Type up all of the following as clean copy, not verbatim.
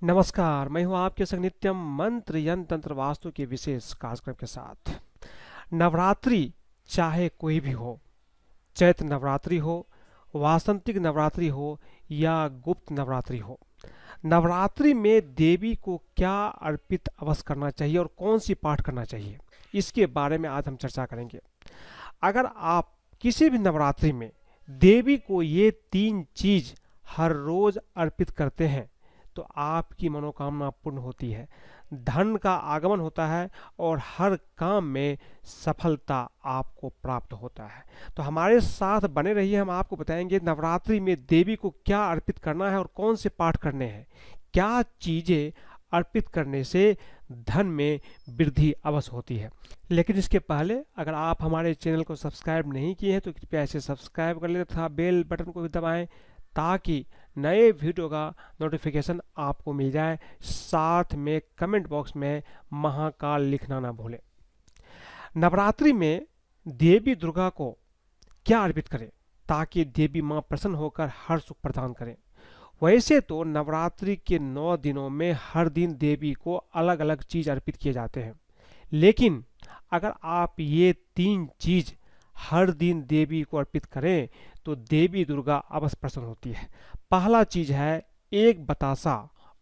नमस्कार, मैं हूं आपके संग नित्यम मंत्र यंत्र तंत्र वास्तु के विशेष कार्यक्रम के साथ। नवरात्रि चाहे कोई भी हो, चैत्र नवरात्रि हो, वासंतिक नवरात्रि हो या गुप्त नवरात्रि हो, नवरात्रि में देवी को क्या अर्पित अवश्य करना चाहिए और कौन सी पाठ करना चाहिए, इसके बारे में आज हम चर्चा करेंगे। अगर आप किसी भी नवरात्रि में देवी को ये 3 चीज हर रोज अर्पित करते हैं तो आपकी मनोकामना पूर्ण होती है, धन का आगमन होता है और हर काम में सफलता आपको प्राप्त होता है। तो हमारे साथ बने रहिए, हम आपको बताएंगे नवरात्रि में देवी को क्या अर्पित करना है और कौन से पाठ करने हैं, क्या चीज़ें अर्पित करने से धन में वृद्धि अवश्य होती है। लेकिन इसके पहले अगर आप हमारे चैनल को सब्सक्राइब नहीं किए हैं तो कृपया इसे सब्सक्राइब कर लें तथा बेल बटन को भी दबाएं ताकि नए वीडियो का नोटिफिकेशन आपको मिल जाए। साथ में कमेंट बॉक्स में महाकाल लिखना ना भूलें। नवरात्रि में देवी दुर्गा को क्या अर्पित करें ताकि देवी मां प्रसन्न होकर हर सुख प्रदान करें। वैसे तो नवरात्रि के 9 दिनों में हर दिन देवी को अलग अलग चीज अर्पित किए जाते हैं, लेकिन अगर आप ये 3 चीज हर दिन देवी को अर्पित करें तो देवी दुर्गा अवश्य प्रसन्न होती है। पहला चीज है 1 बतासा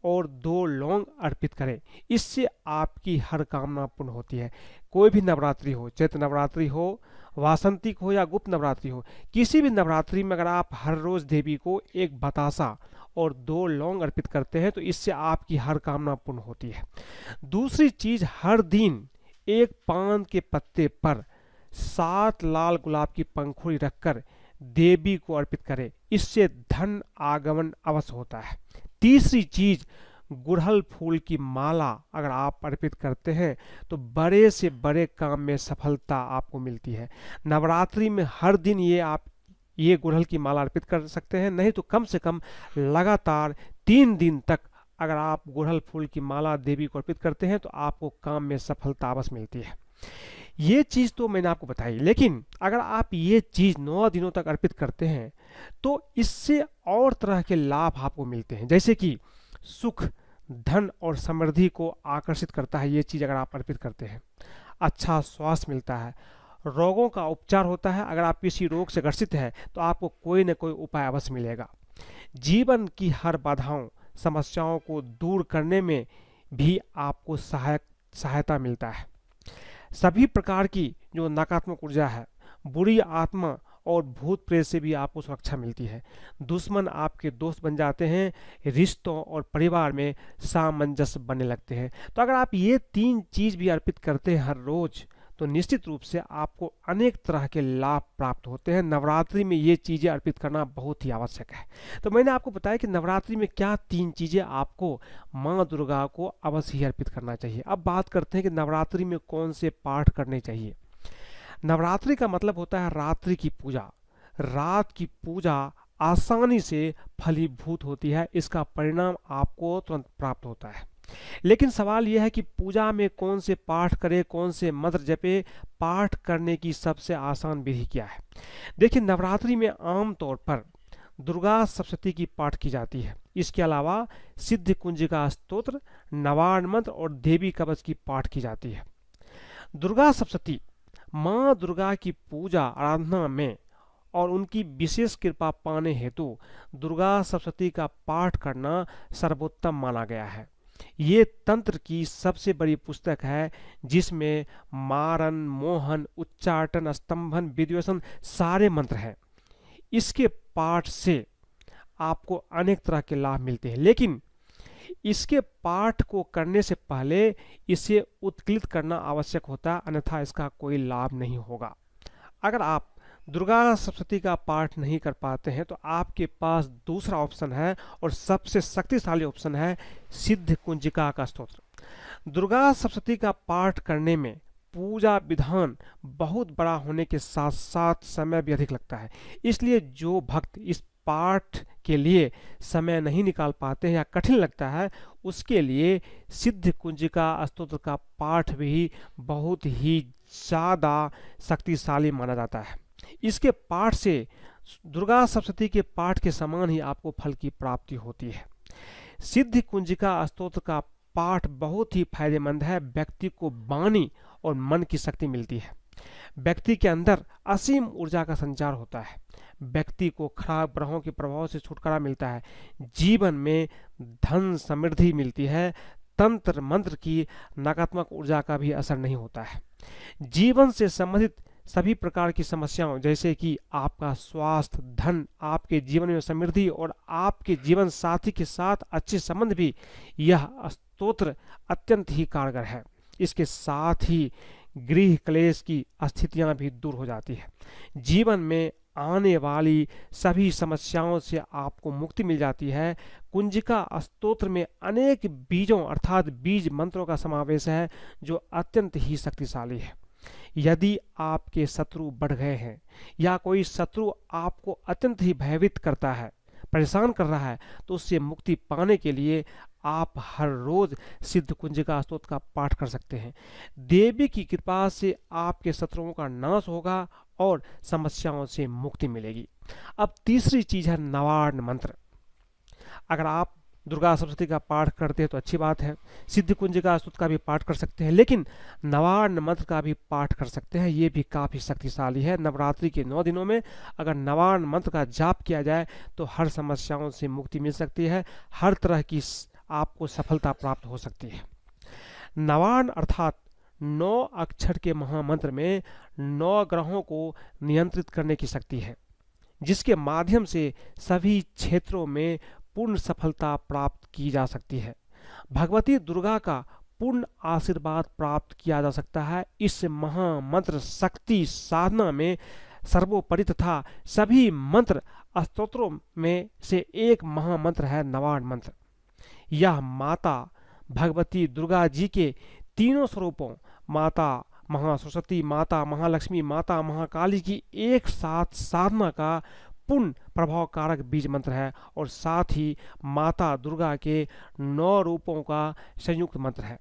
और 2 लौंग अर्पित करें, इससे आपकी हर कामना पूर्ण होती है। कोई भी नवरात्रि हो, चैत्र नवरात्रि हो, वासंतिक हो या गुप्त नवरात्रि हो, किसी भी नवरात्रि में अगर आप हर रोज देवी को 1 बतासा और 2 लौंग अर्पित करते हैं तो इससे आपकी हर कामना पूर्ण होती है। दूसरी चीज, हर दिन 1 पान के पत्ते पर 7 लाल गुलाब की पंखुड़ी रखकर देवी को अर्पित करें, इससे धन आगमन अवश्य होता है। तीसरी चीज, गुड़हल फूल की माला अगर आप अर्पित करते हैं तो बड़े से बड़े काम में सफलता आपको मिलती है। नवरात्रि में हर दिन ये गुड़हल की माला अर्पित कर सकते हैं, नहीं तो कम से कम लगातार 3 दिन तक अगर आप गुड़हल फूल की माला देवी को अर्पित करते हैं तो आपको काम में सफलता अवश्य मिलती है। ये चीज़ तो मैंने आपको बताई, लेकिन अगर आप ये चीज़ 9 दिनों तक अर्पित करते हैं तो इससे और तरह के लाभ आपको मिलते हैं, जैसे कि सुख, धन और समृद्धि को आकर्षित करता है। ये चीज़ अगर आप अर्पित करते हैं, अच्छा स्वास्थ्य मिलता है, रोगों का उपचार होता है। अगर आप किसी रोग से ग्रसित है तो आपको कोई न कोई उपाय अवश्य मिलेगा। जीवन की हर बाधाओं, समस्याओं को दूर करने में भी आपको सहायता मिलता है। सभी प्रकार की जो नकारात्मक ऊर्जा है, बुरी आत्मा और भूत प्रेत से भी आपको सुरक्षा मिलती है। दुश्मन आपके दोस्त बन जाते हैं, रिश्तों और परिवार में सामंजस्य बनने लगते हैं। तो अगर आप ये 3 चीज भी अर्पित करते हैं हर रोज तो निश्चित रूप से आपको अनेक तरह के लाभ प्राप्त होते हैं। नवरात्रि में ये चीज़ें अर्पित करना बहुत ही आवश्यक है। तो मैंने आपको बताया कि नवरात्रि में क्या 3 चीज़ें आपको माँ दुर्गा को अवश्य ही अर्पित करना चाहिए। अब बात करते हैं कि नवरात्रि में कौन से पाठ करने चाहिए। नवरात्रि का मतलब होता है रात्रि की पूजा। रात की पूजा आसानी से फलीभूत होती है, इसका परिणाम आपको तुरंत प्राप्त होता है। लेकिन सवाल यह है कि पूजा में कौन से पाठ करें, कौन से मंत्र जपे, पाठ करने की सबसे आसान विधि क्या है। देखिए, नवरात्रि में आम तौर पर दुर्गा सप्तशती की पाठ की जाती है। इसके अलावा सिद्ध कुंजिका स्तोत्र, नवार्ण मंत्र और देवी कवच की पाठ की जाती है। दुर्गा सप्तशती माँ दुर्गा की पूजा आराधना में और उनकी विशेष कृपा पाने हेतु दुर्गा सप्तशती का पाठ करना सर्वोत्तम माना गया है। ये तंत्र की सबसे बड़ी पुस्तक है जिसमें मारन, मोहन, उच्चाटन, स्तंभन, विद्वेषण सारे मंत्र हैं। इसके पाठ से आपको अनेक तरह के लाभ मिलते हैं, लेकिन इसके पाठ को करने से पहले इसे उत्कलित करना आवश्यक होता है, अन्यथा इसका कोई लाभ नहीं होगा। अगर आप दुर्गा सप्तशती का पाठ नहीं कर पाते हैं तो आपके पास दूसरा ऑप्शन है और सबसे शक्तिशाली ऑप्शन है सिद्ध कुंजिका का स्तोत्र। दुर्गा सप्तशती का पाठ करने में पूजा विधान बहुत बड़ा होने के साथ साथ समय भी अधिक लगता है, इसलिए जो भक्त इस पाठ के लिए समय नहीं निकाल पाते हैं या कठिन लगता है उसके लिए सिद्ध कुंजिका स्तोत्र का पाठ भी बहुत ही ज़्यादा शक्तिशाली माना जाता है। इसके पाठ से दुर्गा सप्तशती के पाठ के समान ही आपको फल की प्राप्ति होती है। सिद्धि कुंजिका स्तोत्र का पाठ बहुत ही फायदेमंद है। व्यक्ति को वाणी और मन की शक्ति मिलती है। व्यक्ति के अंदर असीम ऊर्जा का संचार होता है। व्यक्ति को खराब ग्रहों के प्रभाव से छुटकारा मिलता है। जीवन में धन समृद्धि मिलती है। तंत्र मंत्र की नकारात्मक ऊर्जा का भी असर नहीं होता है। जीवन से संबंधित सभी प्रकार की समस्याओं जैसे कि आपका स्वास्थ्य, धन, आपके जीवन में समृद्धि और आपके जीवन साथी के साथ अच्छे संबंध भी यह स्तोत्र अत्यंत ही कारगर है। इसके साथ ही गृह क्लेश की स्थितियां भी दूर हो जाती है। जीवन में आने वाली सभी समस्याओं से आपको मुक्ति मिल जाती है। कुंजिका स्तोत्र में अनेक बीजों अर्थात बीज मंत्रों का समावेश है जो अत्यंत ही शक्तिशाली है। यदि आपके शत्रु बढ़ गए हैं या कोई शत्रु आपको अत्यंत ही भयभीत करता है, परेशान कर रहा है, तो उससे मुक्ति पाने के लिए आप हर रोज सिद्ध कुंजिका स्तोत्र का पाठ कर सकते हैं। देवी की कृपा से आपके शत्रुओं का नाश होगा और समस्याओं से मुक्ति मिलेगी। अब तीसरी चीज है नवार्ण मंत्र। अगर आप दुर्गा सप्तशती का पाठ करते हैं तो अच्छी बात है। सिद्ध कुंजिका स्तोत्र का भी पाठ कर सकते हैं, लेकिन नवार्ण मंत्र का भी पाठ कर सकते हैं। ये भी काफी शक्तिशाली है। नवरात्रि के 9 दिनों में अगर नवार्ण मंत्र का जाप किया जाए तो हर समस्याओं से मुक्ति मिल सकती है। हर तरह की आपको सफलता प्राप्त हो सकती है। नवार्ण अर्थात 9 अक्षर के महामंत्र में 9 ग्रहों को नियंत्रित करने की शक्ति है, जिसके माध्यम से सभी क्षेत्रों में पूर्ण सफलता प्राप्त की जा सकती है। भगवती दुर्गा का पूर्ण आशीर्वाद प्राप्त किया जा सकता है। इस महामंत्र शक्ति साधना में सर्वोपरि तथा सभी मंत्र स्तोत्रों में से एक महामंत्र है नवार्ण मंत्र। यह माता भगवती दुर्गा जी के तीनों स्वरूपों माता महासरस्वती, माता महालक्ष्मी, माता महाकाली की एक साथ साधना का पूर्ण प्रभावकारक बीज मंत्र है और साथ ही माता दुर्गा के 9 रूपों का संयुक्त मंत्र है।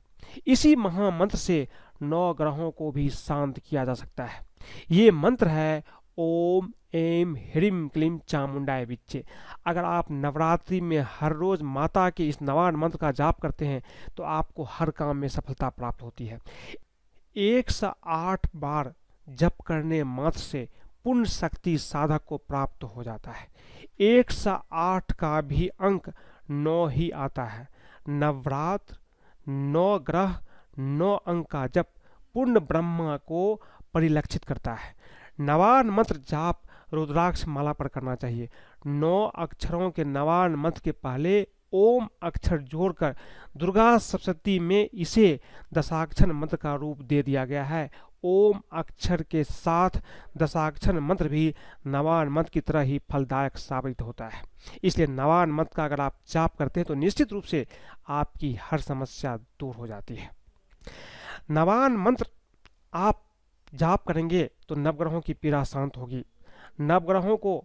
इसी महामंत्र से 9 ग्रहों को भी शांत किया जा सकता है। ये मंत्र है ओम ऐं ह्रीं क्लीं चामुंडाय विच्चे। अगर आप नवरात्रि में हर रोज माता के इस नवार्ण मंत्र का जाप करते हैं तो आपको हर काम में सफलता प्राप्त होती है। 108 बार जप करने मात्र से पूर्ण शक्ति साधक को प्राप्त हो जाता है। 108 का भी अंक 9 ही आता है। नवरात्र, 9 ग्रह, 9 अंक का जप पूर्ण ब्रह्मा को परिलक्षित करता है। नवार्ण मंत्र जाप रुद्राक्ष माला पर करना चाहिए। 9 अक्षरों के नवार्ण मंत्र के पहले ओम अक्षर जोड़कर दुर्गा सप्तशती में इसे दशाक्षर मंत्र का रूप दे दिया गया है। ओम अक्षर के साथ दशाक्षर मंत्र भी नवार्ण मंत्र की तरह ही फलदायक साबित होता है। इसलिए नवार्ण मंत्र का अगर आप जाप करते हैं तो निश्चित रूप से आपकी हर समस्या दूर हो जाती है। नवार्ण मंत्र आप जाप करेंगे तो नवग्रहों की पीड़ा शांत होगी। नवग्रहों को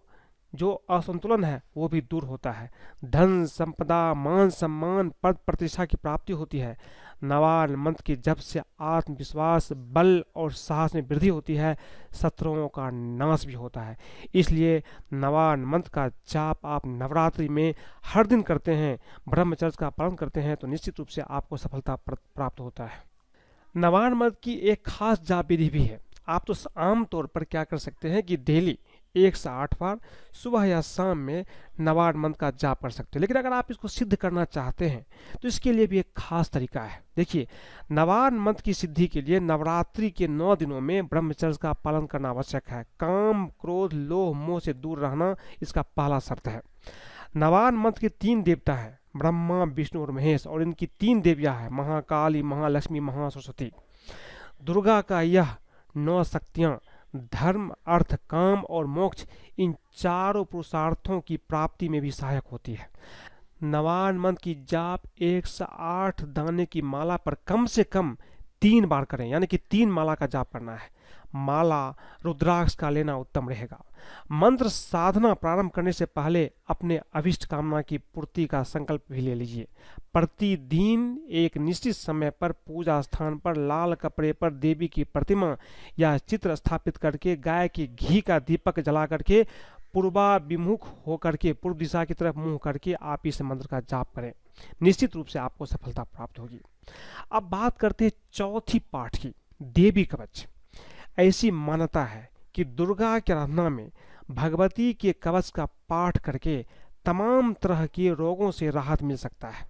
जो असंतुलन है वो भी दूर होता है। धन संपदा, मान सम्मान, पद प्रतिष्ठा की प्राप्ति होती है। नवार्ण मंत्र के जप से आत्मविश्वास, बल और साहस में वृद्धि होती है। शत्रुओं का नाश भी होता है। इसलिए नवार्ण मंत्र का जाप आप नवरात्रि में हर दिन करते हैं, ब्रह्मचर्य का पालन करते हैं तो निश्चित रूप से आपको सफलता प्राप्त होता है। नवार्ण मंत्र की एक खास जाप विधि भी है। आप तो आम तौर पर क्या कर सकते हैं कि डेली 108 बार सुबह या शाम में नवार्ण मंत्र का जाप कर सकते हैं। लेकिन अगर आप इसको सिद्ध करना चाहते हैं तो इसके लिए भी एक खास तरीका है। देखिए, नवार्ण मंत्र की सिद्धि के लिए नवरात्रि के 9 दिनों में ब्रह्मचर्य का पालन करना आवश्यक है। काम, क्रोध, लोभ, मोह से दूर रहना इसका पहला शर्त है। नवार्ण मंत्र के 3 देवता हैं, ब्रह्मा, विष्णु और महेश, और इनकी 3 देवियां हैं, महाकाली, महालक्ष्मी, महासरस्वती। दुर्गा का यह 9 शक्तियां धर्म, अर्थ, काम और मोक्ष, इन चारों पुरुषार्थों की प्राप्ति में भी सहायक होती है। नवार्ण मंत्र की जाप 108 दाने की माला पर कम से कम 3 बार करें, यानी कि 3 माला का जाप करना है। माला रुद्राक्ष का लेना उत्तम रहेगा। मंत्र साधना प्रारंभ करने से पहले अपने अभिष्ट कामना की पूर्ति का संकल्प भी ले लीजिए। प्रतिदिन एक निश्चित समय पर पूजा स्थान पर लाल कपड़े पर देवी की प्रतिमा या चित्र स्थापित करके गाय के घी का दीपक जला करके पूर्वाभिमुख होकर के, पूर्व दिशा की तरफ मुंह करके आप इस मंत्र का जाप करें, निश्चित रूप से आपको सफलता प्राप्त होगी। अब बात करते हैं चौथी पाठ की, देवी कवच। ऐसी मान्यता है कि दुर्गा की आराधना में भगवती के कवच का पाठ करके तमाम तरह के रोगों से राहत मिल सकता है।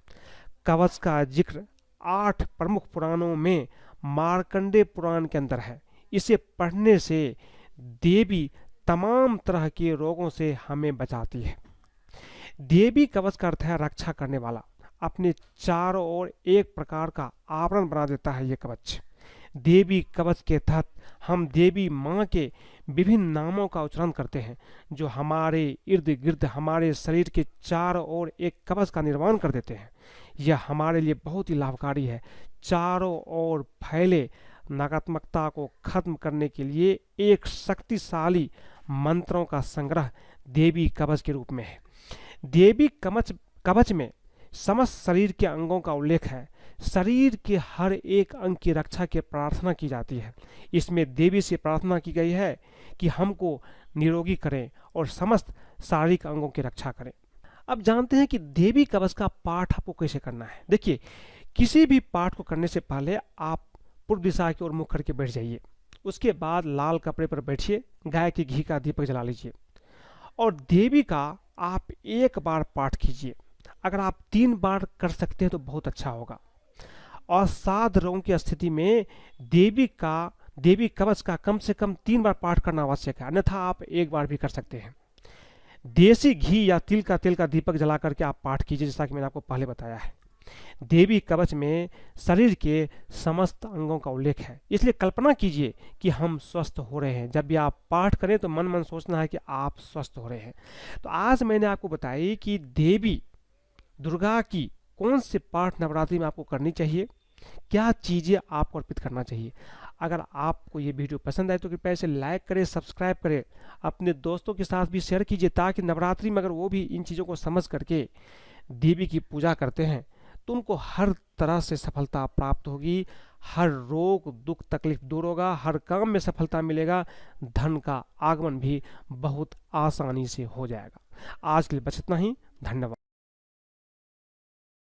कवच का जिक्र 8 प्रमुख पुराणों में मार्कंडेय पुराण के अंदर है। इसे पढ़ने से देवी तमाम तरह के रोगों से हमें बचाती है। देवी कवच का अर्थ है रक्षा करने वाला। अपने चारों ओर एक प्रकार का आवरण बना देता है ये कवच। देवी कवच के तहत हम देवी माँ के विभिन्न नामों का उच्चारण करते हैं, जो हमारे इर्द गिर्द, हमारे शरीर के चारों ओर एक कवच का निर्माण कर देते हैं। यह हमारे लिए बहुत ही लाभकारी है। चारों ओर फैले नकारात्मकता को खत्म करने के लिए एक शक्तिशाली मंत्रों का संग्रह देवी कवच के रूप में है। देवी कवच में समस्त शरीर के अंगों का उल्लेख है। शरीर के हर एक अंग की रक्षा की प्रार्थना की जाती है। इसमें देवी से प्रार्थना की गई है कि हमको निरोगी करें और समस्त शारीरिक अंगों की रक्षा करें। अब जानते हैं कि देवी कवच का पाठ आपको कैसे करना है। देखिए, किसी भी पाठ को करने से पहले आप पूर्व दिशा की ओर मुख करके बैठ जाइए। उसके बाद लाल कपड़े पर बैठिए, गाय के घी का दीपक जला लीजिए और देवी का आप एक बार पाठ कीजिए। अगर आप 3 बार कर सकते हैं तो बहुत अच्छा होगा। और 7 रोगों की स्थिति में देवी कवच का कम से कम 3 बार पाठ करना आवश्यक है, अन्यथा आप 1 बार भी कर सकते हैं। देसी घी या तिल का दीपक जला करके आप पाठ कीजिए, जैसा कि मैंने आपको पहले बताया है। देवी कवच में शरीर के समस्त अंगों का उल्लेख है, इसलिए कल्पना कीजिए कि हम स्वस्थ हो रहे हैं। जब भी आप पाठ करें तो मन मन सोचना है कि आप स्वस्थ हो रहे हैं। तो आज मैंने आपको बताई कि देवी दुर्गा की कौन से पाठ नवरात्रि में आपको करनी चाहिए, क्या चीज़ें आपको अर्पित करना चाहिए। अगर आपको ये वीडियो पसंद आए तो कृपया इसे लाइक करें, सब्सक्राइब करें, अपने दोस्तों के साथ भी शेयर कीजिए, ताकि नवरात्रि में अगर वो भी इन चीज़ों को समझ करके देवी की पूजा करते हैं तो उनको हर तरह से सफलता प्राप्त होगी। हर रोग दुख तकलीफ दूर होगा, हर काम में सफलता मिलेगा, धन का आगमन भी बहुत आसानी से हो जाएगा। आज के लिए बस इतना ही। धन्यवाद।